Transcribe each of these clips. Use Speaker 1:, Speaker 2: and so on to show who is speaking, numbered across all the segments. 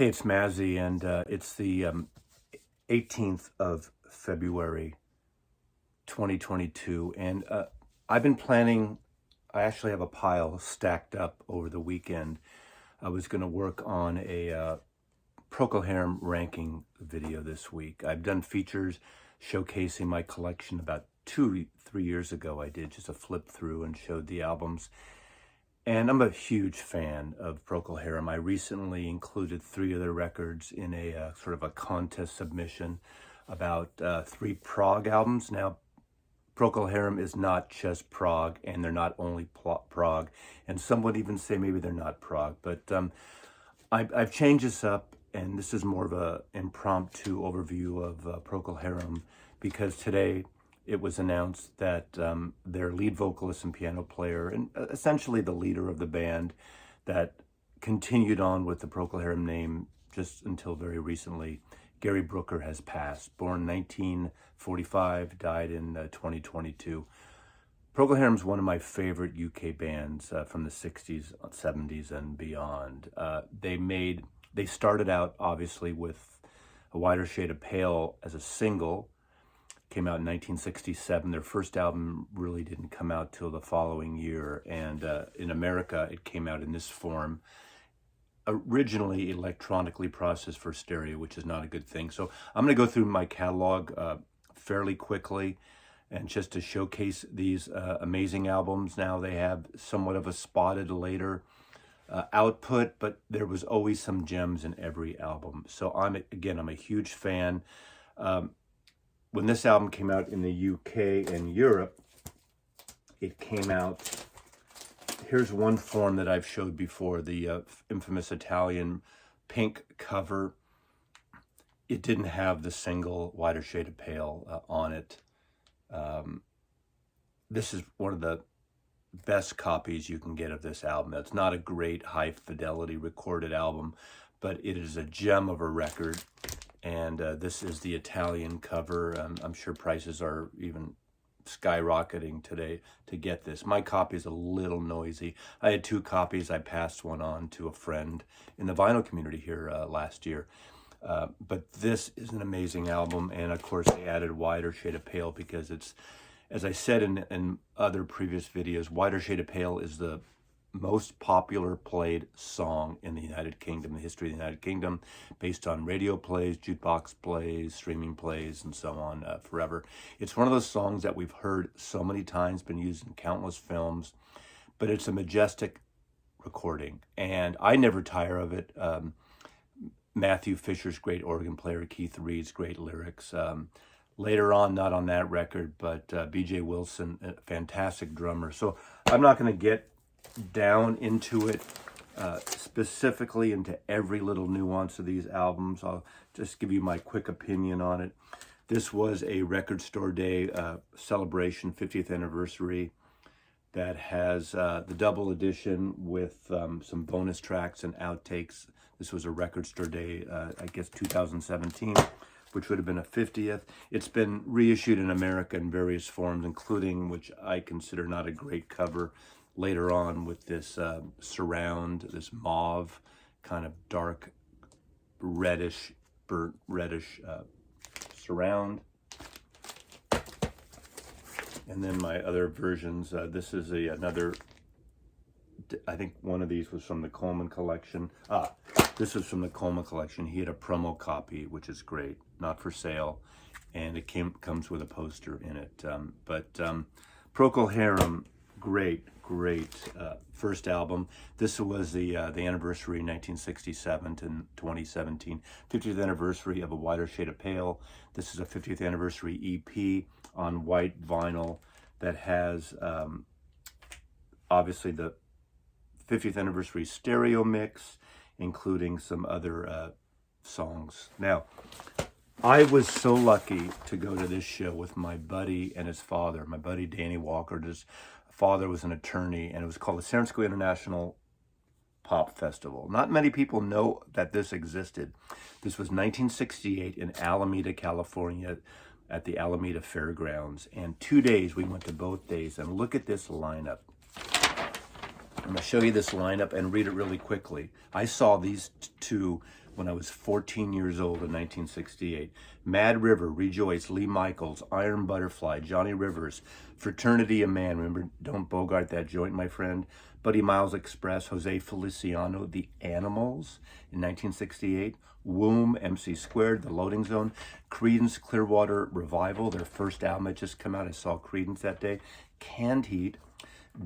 Speaker 1: Hey, it's Mazzy, and it's the 18th of February, 2022, and I've been planning. I actually have a pile stacked up over the weekend. I was going to work on a Procol Harum ranking video this week. I've done features showcasing my collection about 3 years ago. I did just a flip through and showed the albums. And I'm a huge fan of Procol Harum. I recently included 3 of their records in a sort of a contest submission about 3 prog albums. Now, Procol Harum is not just prog, and they're not only prog. And some would even say maybe they're not prog. But I've changed this up, and this is more of an impromptu overview of Procol Harum, because today it was announced that their lead vocalist and piano player, and essentially the leader of the band that continued on with the Procol Harum name just until very recently, Gary Brooker, has passed. Born 1945, died in 2022. Procol Harum is one of my favorite UK bands from the 60s, 70s, and beyond. They started out, obviously, with A Wider Shade of Pale as a single. Came out in 1967. Their first album really didn't come out till the following year, and in America it came out in this form, originally electronically processed for stereo, which is not a good thing. So I'm going to go through my catalog fairly quickly, and just to showcase these amazing albums. Now they have somewhat of a spotted later output, but there was always some gems in every album. So I'm a huge fan. When this album came out in the UK and Europe, it came out, here's one form that I've showed before, the infamous Italian pink cover. It didn't have the single Wider Shade of Pale on it. This is one of the best copies you can get of this album. It's not a great high fidelity recorded album, but it is a gem of a record. And this is the Italian cover. I'm sure prices are even skyrocketing today to get this. My copy is a little noisy. I had 2 copies. I passed one on to a friend in the vinyl community here last year. But this is an amazing album. And of course, they added Wider Shade of Pale because it's, as I said in other previous videos, Wider Shade of Pale is the most popular played song in the United Kingdom, the history of the United Kingdom, based on radio plays, jukebox plays, streaming plays, and so on forever. It's one of those songs that we've heard so many times, been used in countless films, but it's a majestic recording, and I never tire of it. Matthew Fisher's great organ player, Keith Reed's great lyrics. Later on, not on that record, but B.J. Wilson, a fantastic drummer. So I'm not going to get down into it specifically into every little nuance of these albums. I'll just give you my quick opinion on it. This was a Record Store Day celebration, 50th anniversary, that has the double edition with some bonus tracks and outtakes. This was a Record Store Day, I guess 2017, which would have been a 50th. It's been reissued in America in various forms, including, which I consider not a great cover, later on with this surround, this mauve, kind of dark reddish, burnt reddish surround. And then my other versions, this is another, I think one of these was from the Coleman collection. This was from the Coleman collection. He had a promo copy, which is great, not for sale, and it comes with a poster in it. Procol Harum, great first album. This was the anniversary, 1967 to 2017, 50th anniversary of A Wider Shade of Pale. This is a 50th anniversary EP on white vinyl that has obviously the 50th anniversary stereo mix, including some other songs. Now, I was so lucky to go to this show with my buddy and his father. My buddy Danny Walker, his father was an attorney, and it was called the San Francisco International Pop Festival. Not many people know that this existed. This was 1968 in Alameda, California, at the Alameda Fairgrounds. And 2 days, we went to both days, and look at this lineup. I'm going to show you this lineup and read it really quickly. I saw these 2 when I was 14 years old in 1968. Mad River, Rejoice, Lee Michaels, Iron Butterfly, Johnny Rivers, Fraternity of Man. Remember, don't bogart that joint, my friend. Buddy Miles Express, Jose Feliciano, The Animals in 1968. Womb, MC Squared, The Loading Zone, Creedence Clearwater Revival, their first album had just come out. I saw Creedence that day. Canned Heat,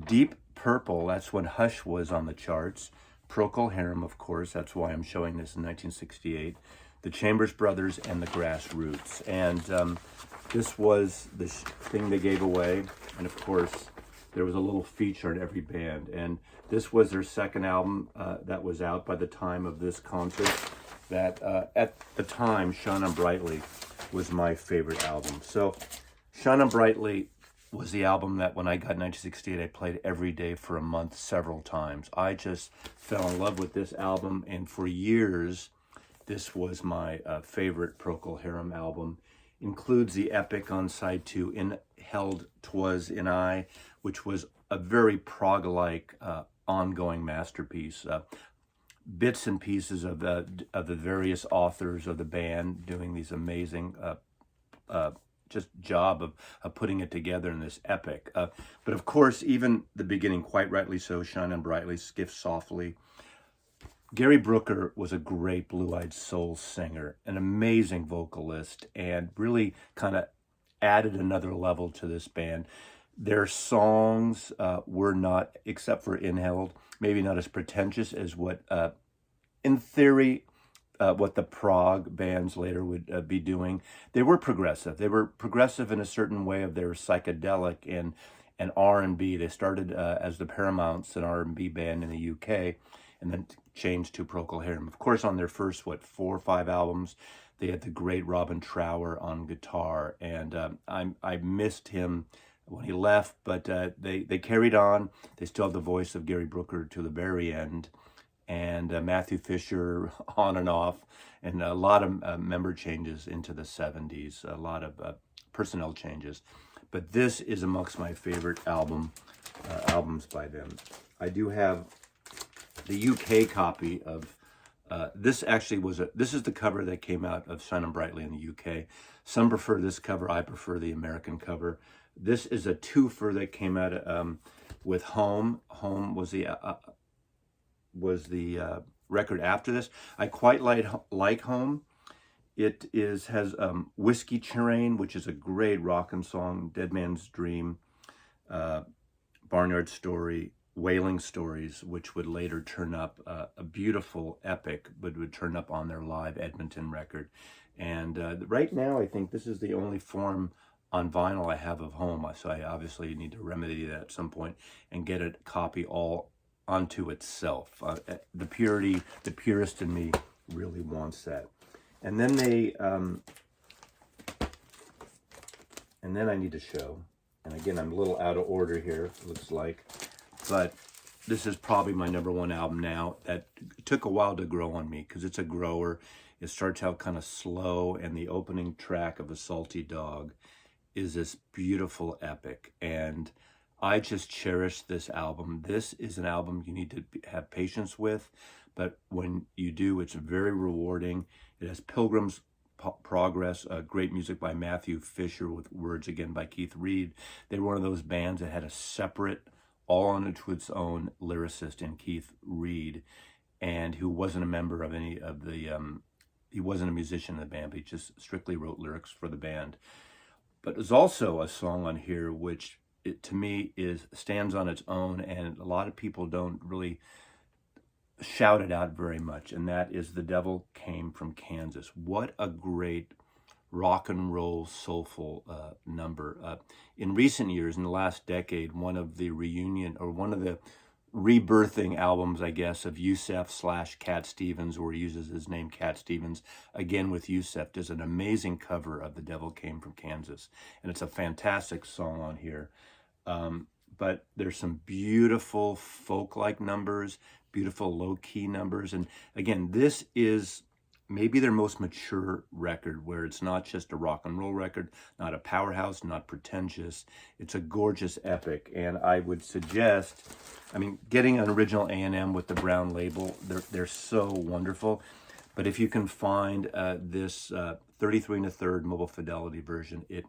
Speaker 1: Deep Purple, that's when Hush was on the charts. Procol Harum, of course, that's why I'm showing this in 1968. The Chambers Brothers and the Grassroots. And this was the thing they gave away. And of course, there was a little feature in every band. And this was their second album that was out by the time of this concert. That at the time, Shine On Brightly was my favorite album. So Shine On Brightly was the album that when I got 1968, I played every day for a month several times. I just fell in love with this album, and for years, this was my favorite Procol Harum album. Includes the epic on side 2, In Held 'Twas in I, which was a very prog-like ongoing masterpiece. Bits and pieces of the various authors of the band doing these amazing just job of putting it together in this epic. But of course, even the beginning, quite rightly so, Shine On Brightly, Skiff Softly. Gary Brooker was a great blue-eyed soul singer, an amazing vocalist, and really kind of added another level to this band. Their songs were not, except for Inhaled, maybe not as pretentious as what, in theory, what the prog bands later would be doing. They were progressive. They were progressive in a certain way of their psychedelic and R&B. They started as the Paramounts, an R&B band in the UK, and then changed to Procol Harum. Of course, on their first, 4 or 5 albums, they had the great Robin Trower on guitar, and I missed him when he left, but they carried on. They still have the voice of Gary Brooker to the very end. And Matthew Fisher on and off, and a lot of member changes into the 70s, a lot of personnel changes. But this is amongst my favorite albums by them. I do have the UK copy of, this actually was, this is the cover that came out of Shine On Brightly in the UK. Some prefer this cover, I prefer the American cover. This is a twofer that came out with Home. Home was the record after this. I quite like Home. It has Whiskey Train, which is a great rockin' song, Dead Man's Dream, Barnyard Story, Wailing Stories, which would later turn up a beautiful epic, but would turn up on their live Edmonton record. And right now, I think this is the only form on vinyl I have of Home, so I obviously need to remedy that at some point and get a copy all onto itself. The purist in me really wants that. And then and then I need to show, and again, I'm a little out of order here, it looks like, but this is probably my #1 album now. That took a while to grow on me because it's a grower. It starts out kind of slow, and the opening track of A Salty Dog is this beautiful epic, and I just cherish this album. This is an album you need to have patience with, but when you do, it's very rewarding. It has Pilgrims Progress, great music by Matthew Fisher with words again by Keith Reed. They were one of those bands that had a separate, all onto its own lyricist in Keith Reed, and who wasn't a member of any of the, he wasn't a musician in the band, but he just strictly wrote lyrics for the band. But there's also a song on here which to me stands on its own, and a lot of people don't really shout it out very much, and that is The Devil Came from Kansas. What a great rock and roll soulful number. In recent years, in the last decade, one of the rebirthing albums, I guess, of Yusef / Cat Stevens, where he uses his name Cat Stevens, again with Yusef, does an amazing cover of The Devil Came from Kansas. And it's a fantastic song on here. But there's some beautiful folk-like numbers, beautiful low-key numbers. And again, this is maybe their most mature record, where it's not just a rock and roll record, not a powerhouse, not pretentious. It's a gorgeous epic. And I would suggest, I mean, getting an original A&M with the brown label, they're so wonderful. But if you can find this 33 1/3 mobile fidelity version, it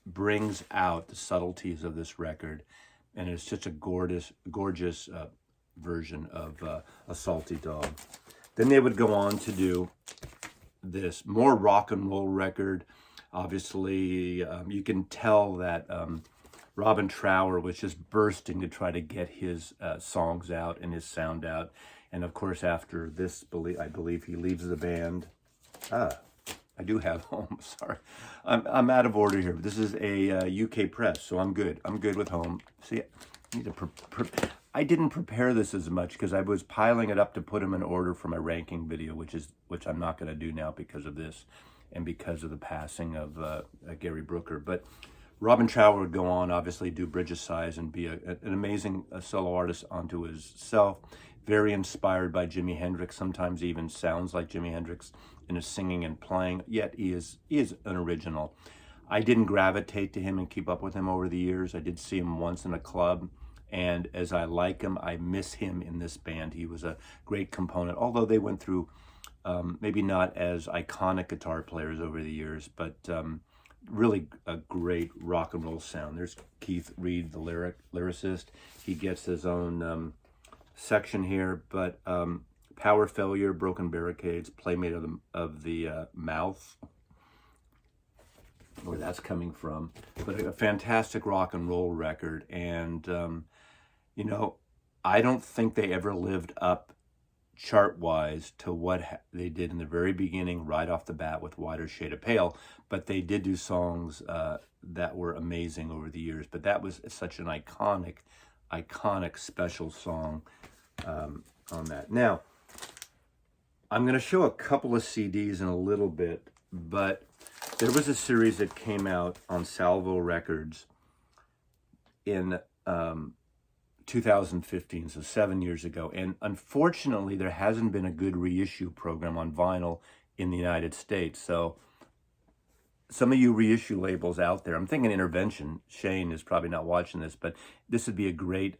Speaker 1: brings out the subtleties of this record, and it's such a gorgeous version of A Salty Dog. Then they would go on to do this more rock and roll record. Obviously, you can tell that Robin Trower was just bursting to try to get his songs out and his sound out. And of course, after this, I believe he leaves the band. I do have Home. Sorry, I'm out of order here. This is a UK press, so I'm good. I'm good with Home. See, I need to I didn't prepare this as much because I was piling it up to put them in order for my ranking video, which I'm not going to do now because of this and because of the passing of Gary Brooker. But Robin Trower would go on, obviously, do Bridge of Sighs and be an amazing solo artist unto himself. Very inspired by Jimi Hendrix, sometimes even sounds like Jimi Hendrix in his singing and playing, yet he is an original. I didn't gravitate to him and keep up with him over the years. I did see him once in a club, and as I like him, I miss him in this band. He was a great component, although they went through maybe not as iconic guitar players over the years, but really a great rock and roll sound. There's Keith Reid, the lyricist. He gets his own section here, but Power Failure, Broken Barricades, Playmate of the Mouth, where that's coming from, but a fantastic rock and roll record. And you know, I don't think they ever lived up chart-wise to what they did in the very beginning, right off the bat with Wider Shade of Pale, but they did do songs that were amazing over the years. But that was such an iconic special song on that. Now, I'm going to show a couple of CDs in a little bit, but there was a series that came out on Salvo Records in 2015, so 7 years ago. And unfortunately, there hasn't been a good reissue program on vinyl in the United States. So some of you reissue labels out there, I'm thinking Intervention. Shane is probably not watching this, but this would be a great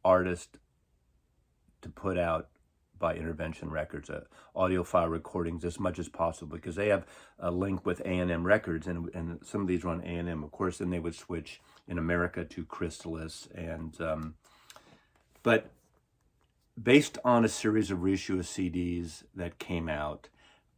Speaker 1: artist to put out by Intervention Records, audiophile recordings as much as possible, because they have a link with A&M Records, and some of these run A&M, of course. Then they would switch in America to Chrysalis, and but based on a series of reissue of CDs that came out,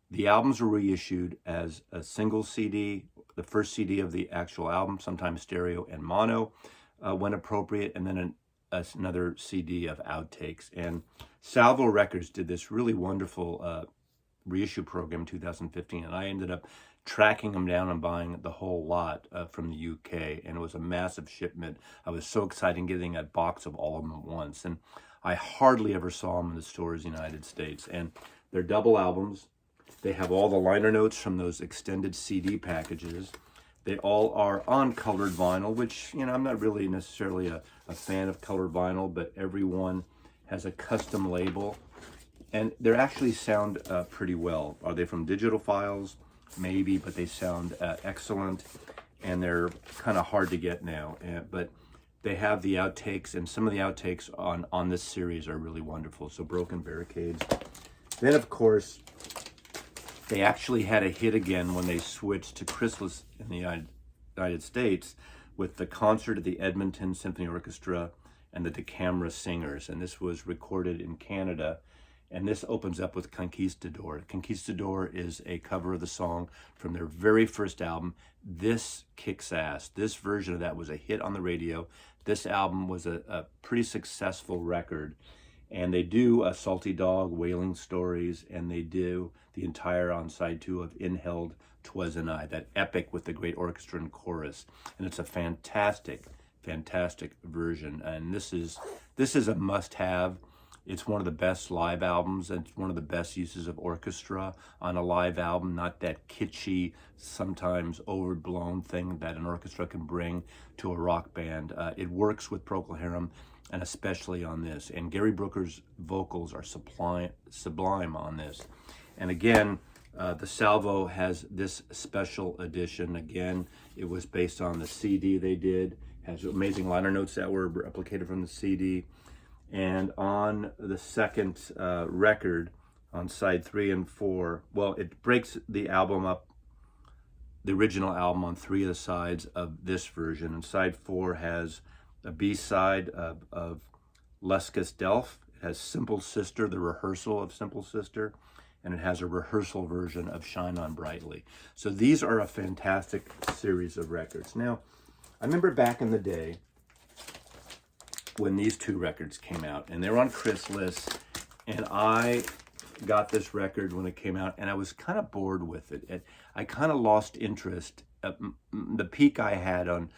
Speaker 1: the albums were reissued as a single CD, the first CD of the actual album, sometimes stereo and mono when appropriate, and then another CD of outtakes. And Salvo Records did this really wonderful reissue program in 2015, and I ended up tracking them down and buying the whole lot from the UK, and it was a massive shipment. I was so excited getting a box of all of them at once, and I hardly ever saw them in the stores in the United States. And they're double albums. They have all the liner notes from those extended CD packages. They all are on colored vinyl, which, you know, I'm not really necessarily a fan of colored vinyl, but every one has a custom label, and they actually sound pretty well. Are they from digital files? Maybe, but they sound excellent, and they're kind of hard to get now. But they have the outtakes, and some of the outtakes on this series are really wonderful. So Broken Barricades. Then, of course, they actually had a hit again when they switched to Chrysalis in the United States with the concert at the Edmonton Symphony Orchestra and the DeCamera Singers. And this was recorded in Canada. And this opens up with Conquistador. Conquistador is a cover of the song from their very first album. This kicks ass. This version of that was a hit on the radio. This album was a pretty successful record. And they do a Salty Dog, Wailing Stories, and they do the entire on side 2 of Inheld 'Twas and I, that epic with the great orchestra and chorus. And it's a fantastic version. And this is a must-have. It's one of the best live albums, and it's one of the best uses of orchestra on a live album, not that kitschy, sometimes overblown thing that an orchestra can bring to a rock band. It works with Procol Harum, and especially on this. And Gary Brooker's vocals are sublime on this. And again, the Salvo has this special edition. Again, it was based on the CD they did. Has amazing liner notes that were replicated from the CD. And on the second record, on side 3 and 4. Well, it breaks the album up, the original album, on 3 of the sides of this version. And side 4 has a B-side of Lescus Delph. It has Simple Sister, the rehearsal of Simple Sister, and it has a rehearsal version of Shine On Brightly. So these are a fantastic series of records. Now, I remember back in the day when these 2 records came out, and they were on Chris' list, and I got this record when it came out, and I was kind of bored with it. I kind of lost interest. The peak I had on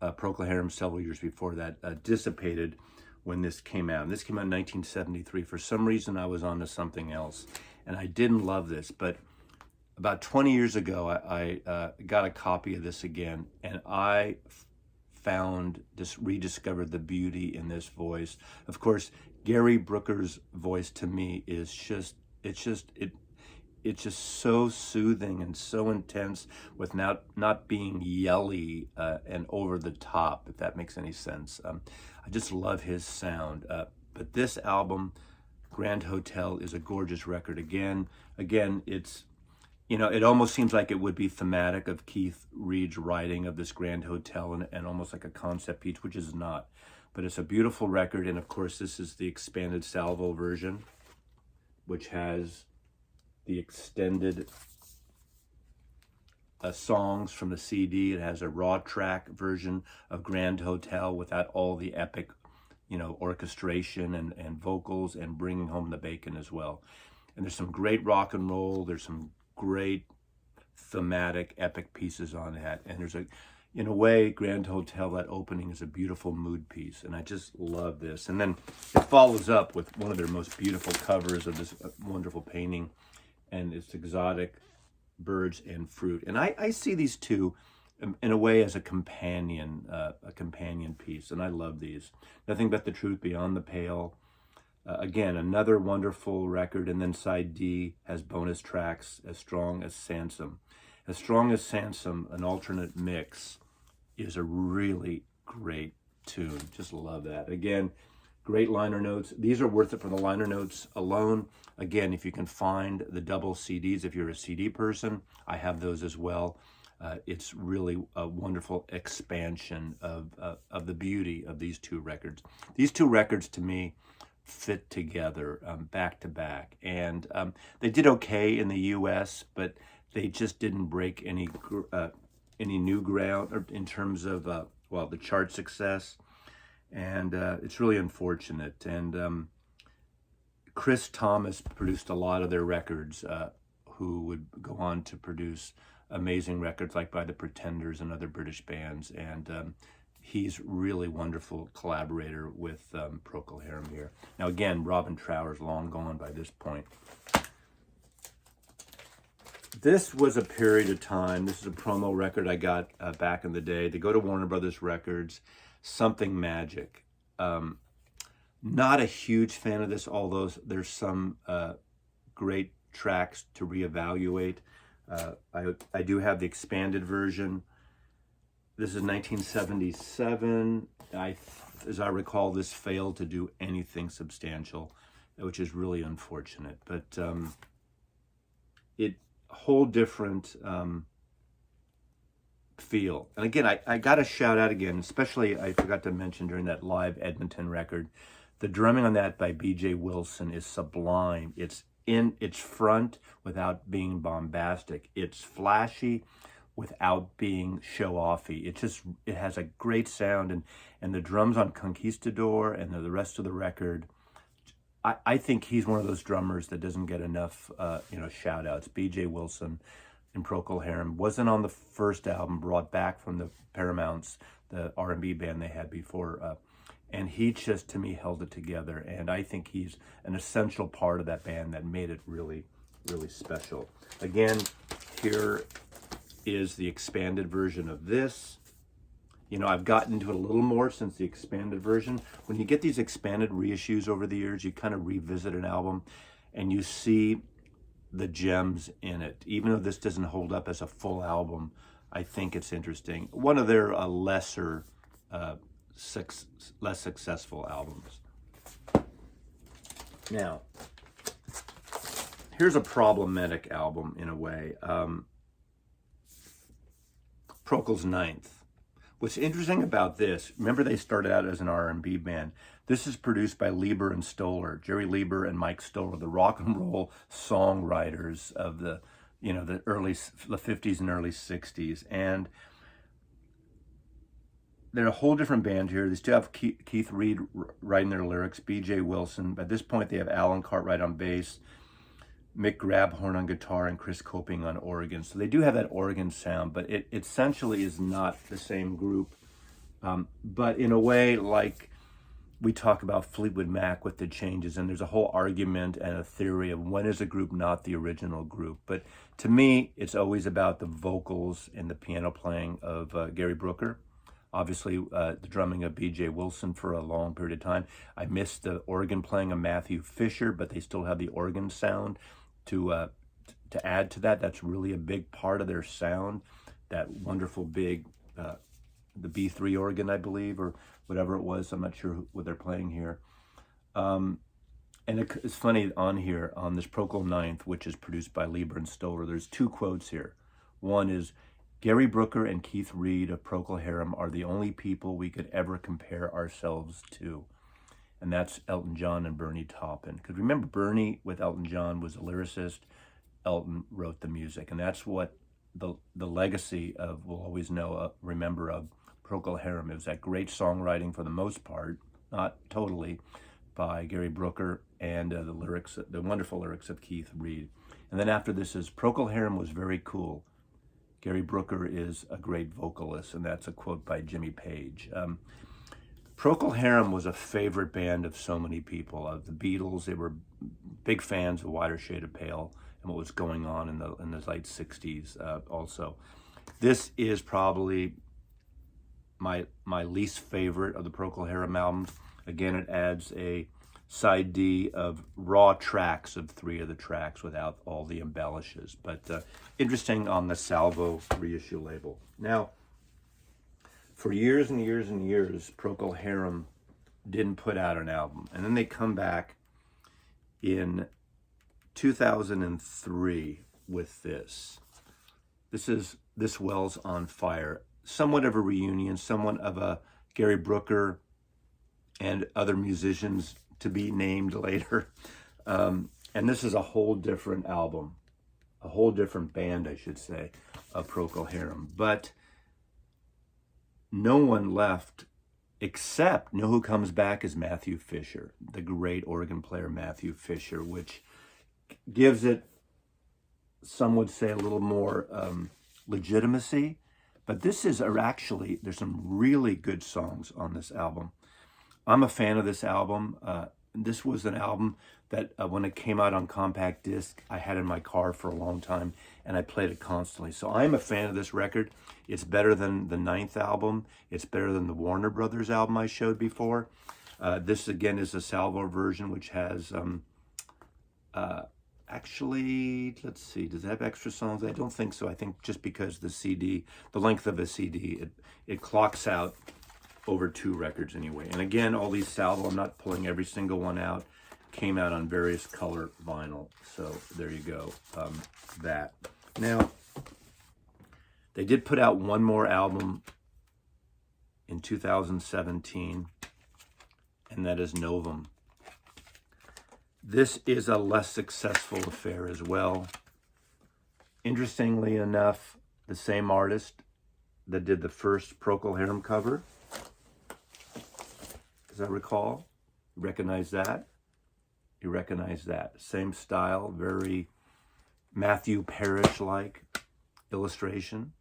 Speaker 1: Procol Harum several years before that dissipated when this came out. And this came out in 1973. For some reason, I was on to something else, and I didn't love this. But about 20 years ago, I got a copy of this again, and I rediscovered the beauty in this voice. Of course, Gary Brooker's voice to me is it's just so soothing and so intense without not being yelly and over the top, if that makes any sense. I just love his sound. But this album, Grand Hotel, is a gorgeous record. Again, it's, it almost seems like it would be thematic of Keith Reid's writing of this Grand Hotel and almost like a concept piece, which is not. But it's a beautiful record, and of course this is the expanded salvo version, which has the extended songs from the CD. It has a raw track version of Grand Hotel without all the epic, orchestration and vocals and bringing home the bacon as well. And there's some great rock and roll. There's some great thematic epic pieces on that. And there's in a way, Grand Hotel, that opening is a beautiful mood piece. And I just love this. And then it follows up with one of their most beautiful covers of this wonderful painting. And it's Exotic Birds and Fruit. And I see these 2 in a way as a companion piece. And I love these. Nothing But the Truth, Beyond the Pale. Again, another wonderful record. And then side D has bonus tracks, As Strong as Sansom. As Strong as Sansom, an alternate mix, is a really great tune. Just love that. Again, great liner notes. These are worth it for the liner notes alone. Again, if you can find the double CDs, if you're a CD person, I have those as well. It's really a wonderful expansion of the beauty of these 2 records. These 2 records, to me, fit together back to back. And they did okay in the U.S., but they just didn't break any new ground in terms of, the chart success. And it's really unfortunate. And Chris Thomas produced a lot of their records, who would go on to produce amazing records like by the Pretenders and other British bands. And he's really wonderful collaborator with Procol Harum here. Now again, Robin Trower's long gone by this point. This was a period of time. This is a promo record I got back in the day. They go to Warner Brothers Records, Something Magic. Not a huge fan of this, although there's some great tracks to reevaluate. I do have the expanded version. This is 1977. As I recall, this failed to do anything substantial, which is really unfortunate. But it whole different feel. And again, I got to shout out again, especially I forgot to mention during that live Edmonton record, the drumming on that by B.J. Wilson is sublime. It's in its front without being bombastic. It's flashy without being show-offy. It has a great sound, and the drums on Conquistador and the rest of the record, I think he's one of those drummers that doesn't get enough shout-outs. B.J. Wilson in Procol Harum wasn't on the first album, brought back from the Paramounts, the R&B band they had before, and he just, to me, held it together. And I think he's an essential part of that band that made it really, really special. Again, here is the expanded version of this. I've gotten into it a little more since the expanded version. When you get these expanded reissues over the years, you kind of revisit an album and you see the gems in it. Even though this doesn't hold up as a full album, I think it's interesting. One of their less successful albums. Now, Here's a problematic album in a way. Procol's Ninth. What's interesting about this, remember they started out as an R&B band. This is produced by Lieber and Stoller, Jerry Lieber and Mike Stoller, the rock and roll songwriters of the 50s and early 60s. And they're a whole different band here. They still have Keith Reed writing their lyrics, B.J. Wilson. At this point, they have Alan Cartwright on bass, Mick Grabhorn on guitar, and Chris Coping on organ. So they do have that organ sound, but it essentially is not the same group. But in a way, like we talk about Fleetwood Mac with the changes, and there's a whole argument and a theory of when is a group not the original group. But to me, it's always about the vocals and the piano playing of Gary Brooker. Obviously, the drumming of B.J. Wilson for a long period of time. I missed the organ playing of Matthew Fisher, but they still have the organ sound to add to that. That's really a big part of their sound. That wonderful big, the B3 organ, I believe, or whatever it was. I'm not sure what they're playing here. And it's funny on here, on this Procol Ninth, which is produced by Lieber and Stoller, there's two quotes here. One is, Gary Brooker and Keith Reed of Procol Harum are the only people we could ever compare ourselves to. And that's Elton John and Bernie Taupin. Because remember, Bernie with Elton John was a lyricist. Elton wrote the music. And that's what the legacy of, we'll always know, remember of Procol Harum. It was that great songwriting for the most part, not totally, by Gary Brooker, and the wonderful lyrics of Keith Reed. And then after this is, Procol Harum was very cool. Gary Brooker is a great vocalist, and that's a quote by Jimmy Page. Procol Harum was a favorite band of so many people. Of the Beatles, they were big fans of Whiter Shade of Pale and what was going on in the late 60s also. This is probably my least favorite of the Procol Harum albums. Again, it adds a side D of raw tracks of 3 of the tracks without all the embellishes. But interesting on the Salvo reissue label. Now, for years and years and years, Procol Harum didn't put out an album. And then they come back in 2003 with this. This is This Well's on Fire. Somewhat of a reunion, somewhat of a Gary Brooker and other musicians to be named later. And this is a whole different album, a whole different band, I should say, of Procol Harum. But no one left except, know who comes back is Matthew Fisher, the great organ player Matthew Fisher, which gives it, some would say, a little more legitimacy. But this is actually, there's some really good songs on this album. I'm a fan of this album. This was an album that when it came out on compact disc, I had in my car for a long time, and I played it constantly. So I'm a fan of this record. It's better than the Ninth album. It's better than the Warner Brothers album I showed before. This, again, is a Salvo version, which has, actually, let's see, does it have extra songs? I don't think so. I think just because the CD, the length of a CD, it clocks out over 2 records anyway. And again, all these Salvo, I'm not pulling every single one out, came out on various color vinyl. So there you go, that. Now, they did put out one more album in 2017, and that is Novum. This is a less successful affair as well. Interestingly enough, the same artist that did the first Procol Harum cover, as I recall. You recognize that? You recognize that. Same style, very Matthew Parrish-like illustration.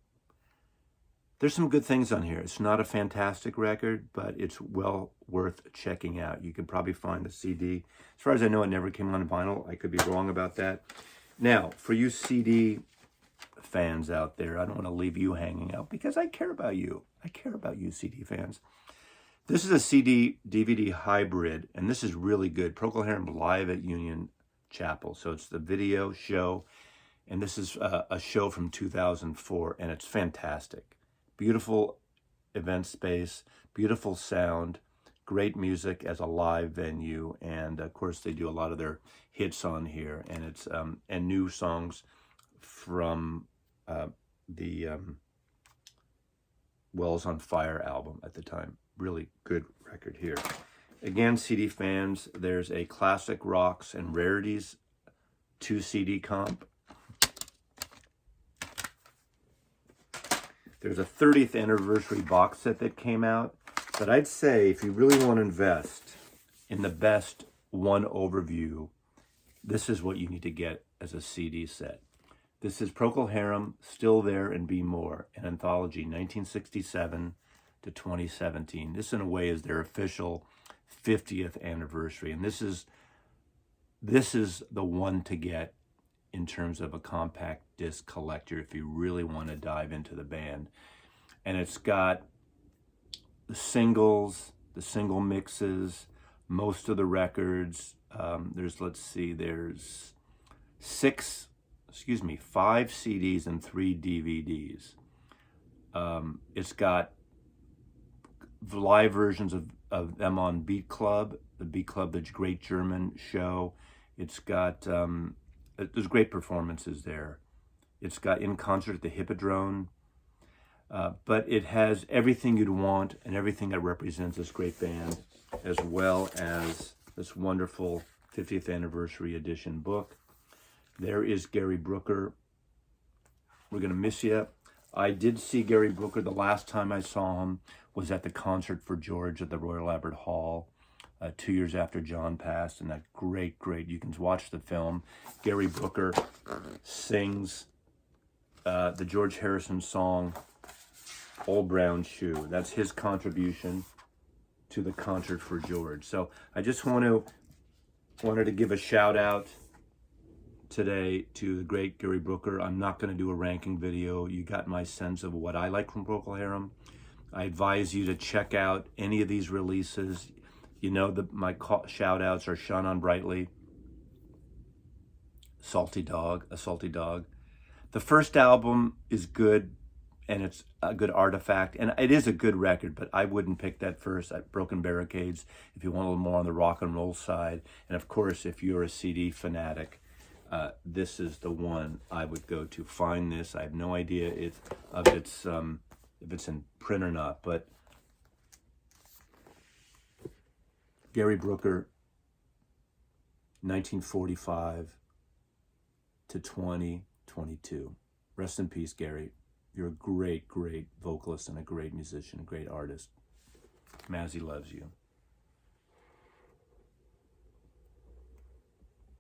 Speaker 1: There's some good things on here. It's not a fantastic record, but it's well worth checking out. You can probably find the CD. As far as I know, it never came on vinyl. I could be wrong about that. Now, for you CD fans out there, I don't want to leave you hanging out because I care about you. I care about you, CD fans. This is a CD-DVD hybrid, and this is really good. Procol Harum live at Union Chapel. So it's the video show, and this is a show from 2004, and it's fantastic. Beautiful event space, beautiful sound, great music as a live venue, and of course they do a lot of their hits on here, and it's and new songs from the Wells on Fire album at the time. Really good record here. Again, CD fans, there's a Classic Rocks and Rarities 2 CD comp. There's a 30th anniversary box set that came out, but I'd say if you really want to invest in the best one overview, this is what you need to get as a CD set. This is Procol Harum, Still There and Be More, an anthology, 1967 to 2017. This, in a way, is their official 50th anniversary, and this is the one to get in terms of a compact disc collector if you really want to dive into the band. And it's got the singles, the single mixes, most of the records. There's 5 CDs and 3 DVDs. It's got live versions of them on Beat Club, the great German show. It's got, there's great performances there. It's got In Concert at the Hippodrome. But it has everything you'd want and everything that represents this great band, as well as this wonderful 50th anniversary edition book. There is Gary Brooker. We're going to miss you. I did see Gary Brooker. The last time I saw him was at the Concert for George at the Royal Albert Hall 2 years after John passed, and that great, you can watch the film. Gary Brooker sings the George Harrison song, Old Brown Shoe. That's his contribution to the Concert for George. So I just wanted to give a shout out today to the great Gary Brooker. I'm not going to do a ranking video. You got my sense of what I like from Procol Harum. I advise you to check out any of these releases. You know that my shout outs are Shine On Brightly, A Salty Dog. The first album is good, and it's a good artifact, and it is a good record, but I wouldn't pick that first at Broken Barricades if you want a little more on the rock and roll side. And of course, if you're a CD fanatic, this is the one I would go to. Find this. I have no idea if it's in print or not, but Gary Brooker, 1945 to 2022. Rest in peace, Gary. You're a great vocalist and a great musician, a great artist. Mazzy loves you.